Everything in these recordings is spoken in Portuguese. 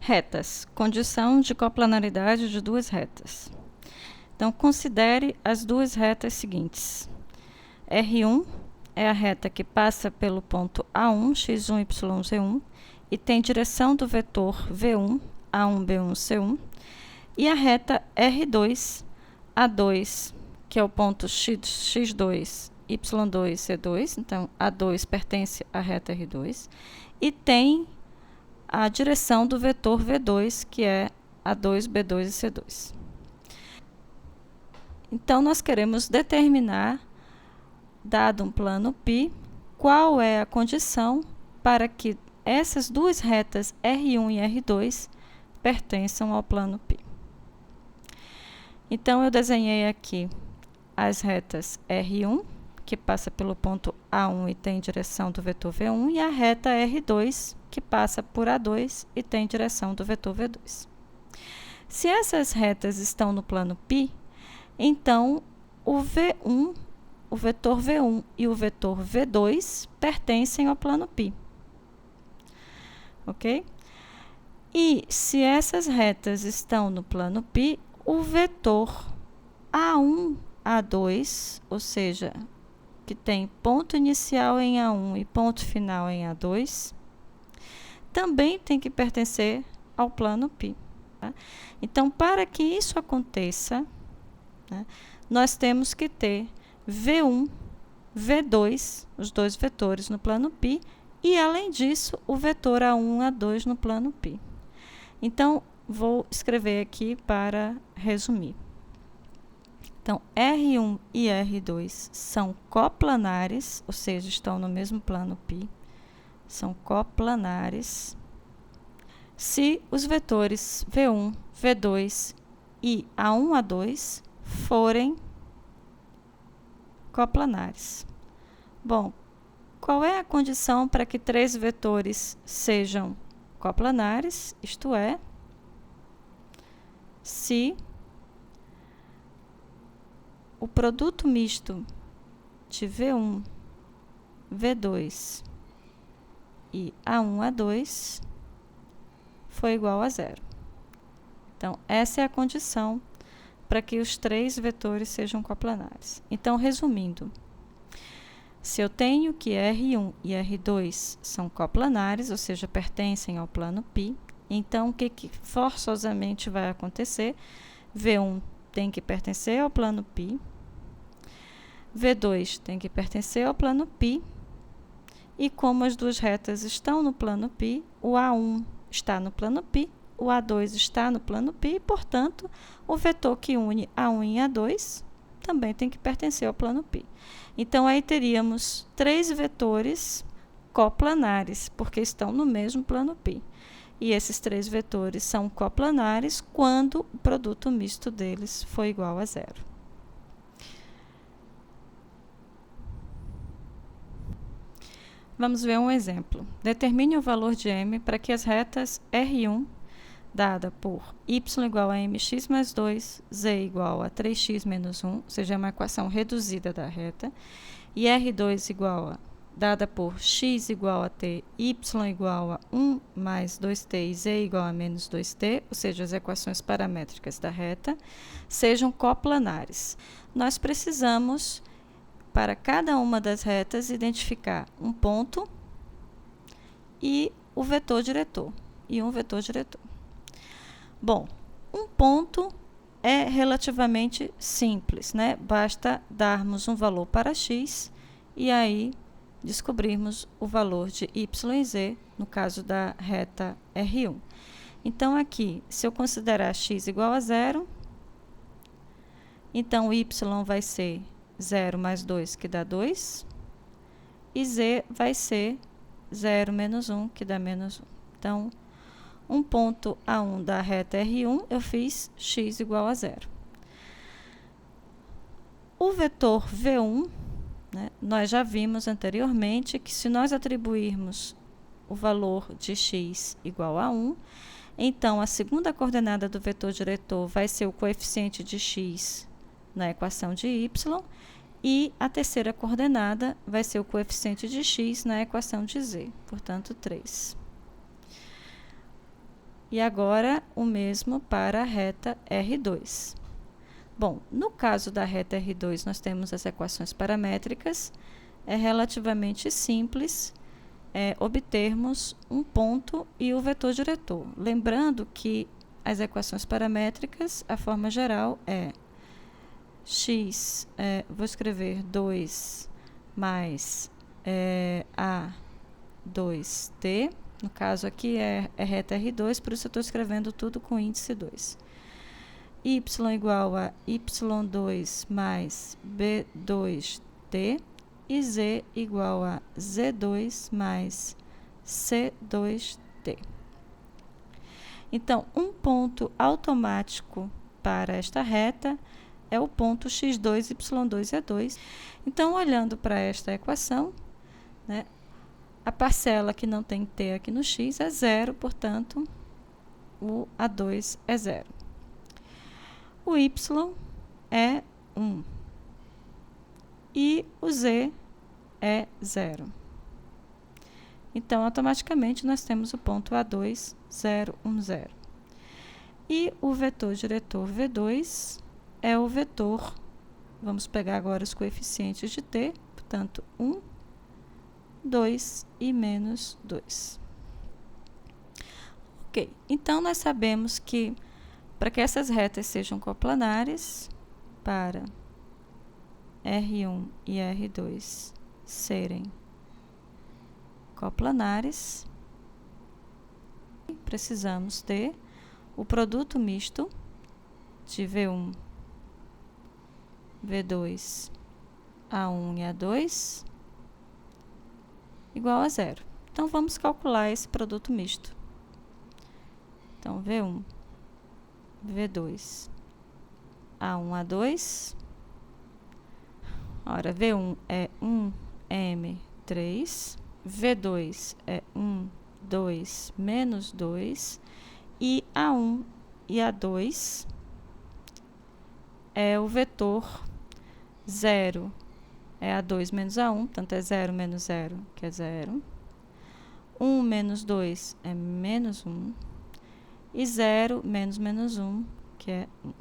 Retas. Condição de coplanaridade de duas retas. Então, considere as duas retas seguintes. R1 é a reta que passa pelo ponto A1, x1, y, z1, e tem direção do vetor V1, A1, B1, C1. E a reta R2, A2, que é o ponto x2, y2, C2. Então, A2 pertence à reta R2. E tem a direção do vetor V2, que é A2, B2 e C2. Então, nós queremos determinar, dado um plano π, qual é a condição para que essas duas retas R1 e R2 pertençam ao plano π. Então, eu desenhei aqui as retas R1, que passa pelo ponto A1 e tem direção do vetor V1, e a reta R2, que passa por A2 e tem direção do vetor V2. Se essas retas estão no plano π, então o V1, o vetor V1 e o vetor V2 pertencem ao plano π. Ok? E se essas retas estão no plano π, o vetor A1, A2, ou seja, que tem ponto inicial em A1 e ponto final em A2, também tem que pertencer ao plano π. Tá? Então, para que isso aconteça, né, nós temos que ter V1, V2, os dois vetores no plano π, e, além disso, o vetor A1, A2 no plano π. Então, vou escrever aqui para resumir. Então, R1 e R2 são coplanares, ou seja, estão no mesmo plano π, são coplanares, se os vetores V1, V2 e A1, A2 forem coplanares. Bom, qual é a condição para que três vetores sejam coplanares? Isto é, se o produto misto de V1, V2 e A1, A2 for igual a zero. Então, essa é a condição para que os três vetores sejam coplanares. Então, resumindo, se eu tenho que R1 e R2 são coplanares, ou seja, pertencem ao plano π, então o que forçosamente vai acontecer? V1 tem que pertencer ao plano π, V2 tem que pertencer ao plano π, e como as duas retas estão no plano π, o A1 está no plano π, o A2 está no plano π, e, portanto, o vetor que une A1 e A2 também tem que pertencer ao plano π. Então, aí teríamos três vetores coplanares, porque estão no mesmo plano π. E esses três vetores são coplanares quando o produto misto deles for igual a zero. Vamos ver um exemplo. Determine o valor de m para que as retas R1, dada por y igual a mx mais 2, z igual a 3x menos 1, ou seja, é uma equação reduzida da reta, e R2 igual a, dada por x igual a t, y igual a 1 mais 2t e z igual a menos 2t, ou seja, as equações paramétricas da reta, sejam coplanares. Nós precisamos, para cada uma das retas, identificar um ponto e o vetor diretor, e um vetor diretor. Bom, um ponto é relativamente simples, né? Basta darmos um valor para x e aí descobrirmos o valor de y e z, no caso da reta R1. Então, aqui, se eu considerar x igual a zero, então y vai ser 0 mais 2, que dá 2, e z vai ser 0 menos 1, que dá menos 1. Então, um ponto A1 da reta R1, eu fiz x igual a 0. O vetor V1, né, nós já vimos anteriormente que se nós atribuirmos o valor de x igual a 1, então a segunda coordenada do vetor diretor vai ser o coeficiente de x na equação de y, e a terceira coordenada vai ser o coeficiente de x na equação de z, portanto, 3. E agora, o mesmo para a reta R2. Bom, no caso da reta R2, nós temos as equações paramétricas. É relativamente simples obtermos um ponto e o vetor diretor. Lembrando que as equações paramétricas, a forma geral é x, vou escrever 2 mais A2t. No caso aqui é reta R2, por isso eu estou escrevendo tudo com índice 2. Y igual a y2 mais b2t e z igual a z2 mais c2t. Então, um ponto automático para esta reta é o ponto x2, y2 e a2. Então, olhando para esta equação, né, a parcela que não tem t aqui no x é zero, portanto, o a2 é zero. O y é 1 e o z é 0. Então, automaticamente, nós temos o ponto A2, 0, 1, 0. E o vetor diretor V2 é o vetor, vamos pegar agora os coeficientes de t, portanto, 1, 2 e menos 2. Ok, então nós sabemos que para que essas retas sejam coplanares, para R1 e R2 serem coplanares, precisamos ter o produto misto de V1, V2, A1 e A2 igual a zero. Então, vamos calcular esse produto misto. Então, V1, V2, A1, A2. Ora, V1 é 1m3, V2 é 1, 2, menos 2, e A1 e A2 é o vetor 0, é A2 menos A1, portanto, é 0 menos 0, que é 0. 1 menos 2 é menos 1, e 0 menos menos 1, que é 1.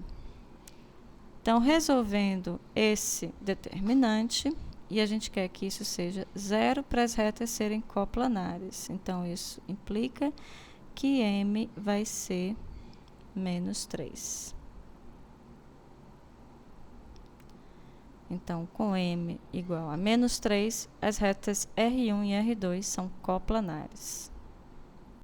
Então, resolvendo esse determinante, e a gente quer que isso seja zero para as retas serem coplanares. Então, isso implica que m vai ser menos 3. Então, com m igual a menos 3, as retas R1 e R2 são coplanares.